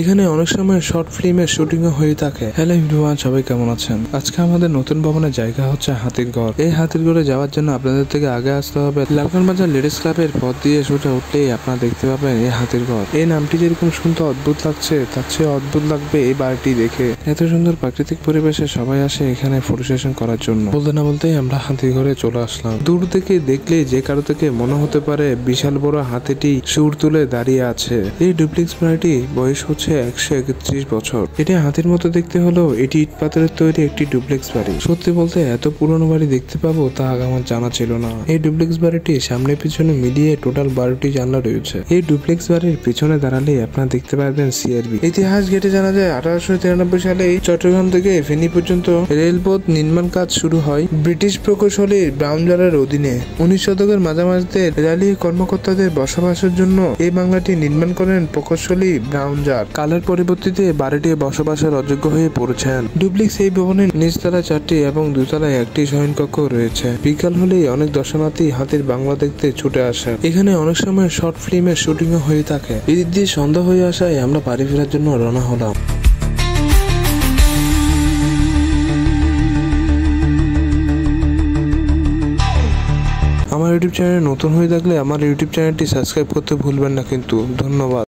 এখানে অনেক সময় শর্ট ফিল্মের শুটিং হয়ে থাকে। হ্যালো এভরিওয়ান, সবাই কেমন আছেন? আজকে আমাদের নতুন ভবনের জায়গা হচ্ছে হাতির ঘর। এই হাতির ঘরে যাওয়ার জন্য আপনাদের থেকে আগে আসতে হবে। লালখান বাজার লেডিস ক্লাবের পথ দিয়ে সোজা উঠলেই আপনারা দেখতে পাবেন এই হাতির ঘর। এই নামটি যেরকম শুনতে অদ্ভুত লাগছে, তার চেয়ে অদ্ভুত লাগবে এই বাড়িটি দেখে। এত সুন্দর প্রাকৃতিক পরিবেশে সবাই আসে এখানে ফটো সেশন করার জন্য। বলতে না বলতেই আমরা হাতির ঘরে চলে আসলাম। দূর থেকে দেখলে যে কারো থেকে মনে হতে পারে বিশাল বড় হাতিটি সুর তুলে দাঁড়িয়ে আছে। এই ডুপ্লেক্স বাড়িটি বয়স হচ্ছে 131 বছর। এটি হাতির মতো দেখতে হলেও এটি ইট পাথরের তৈরি একটি ডুপ্লেক্স বাড়ি। সত্যি বলতে এত পুরনো বাড়ি দেখতে পাবো তা আমার জানা ছিল না। এই ডুপ্লেক্স বাড়িটি সামনে পিছনে মিলিয়ে টোটাল 12টি জানলা রয়েছে। এই ডুপ্লেক্স বাড়ির পিছনে দাঁড়ালে আপনারা দেখতে পারবেন সিআরবি। ইতিহাস ঘেটে জানা যায় 1893 সালে চট্টগ্রাম থেকে ফেনী পর্যন্ত রেলপথ নির্মাণ কাজ শুরু হয় ব্রিটিশ প্রকৌশলী ব্রাউনজারের অধীনে। 19 শতকের মাঝামাঝিতে রেলওয়ে কর্মকর্তাদের বসবাসের জন্য এই বাংলাটি নির্মাণ করেন প্রকৌশলী ব্রাউনজার। কালের পরিবর্তিতে বাড়িটি বসবাসের অযোগ্য হয়ে পড়েছেন। ডুপ্লেক্স এই ভবনের নিচতলায় 4টি এবং দুতলায় 1টি শয়নকক্ষ রয়েছে। বিকাল হলেই অনেক দর্শনার্থী হাতির বাংলা দেখতে ছুটে আসে। এখানে অনেক সময় শর্ট ফিল্মের শুটিং হয়ে থাকে। এদিক দিয়ে সন্ধ্যা হয়ে আসায় আমরা বাড়ি ফেরার জন্য রওনা হলাম। আমার ইউটিউব চ্যানেলে নতুন হয়ে থাকলে আমার ইউটিউব চ্যানেলটি সাবস্ক্রাইব করতে ভুলবেন না কিন্তু। ধন্যবাদ।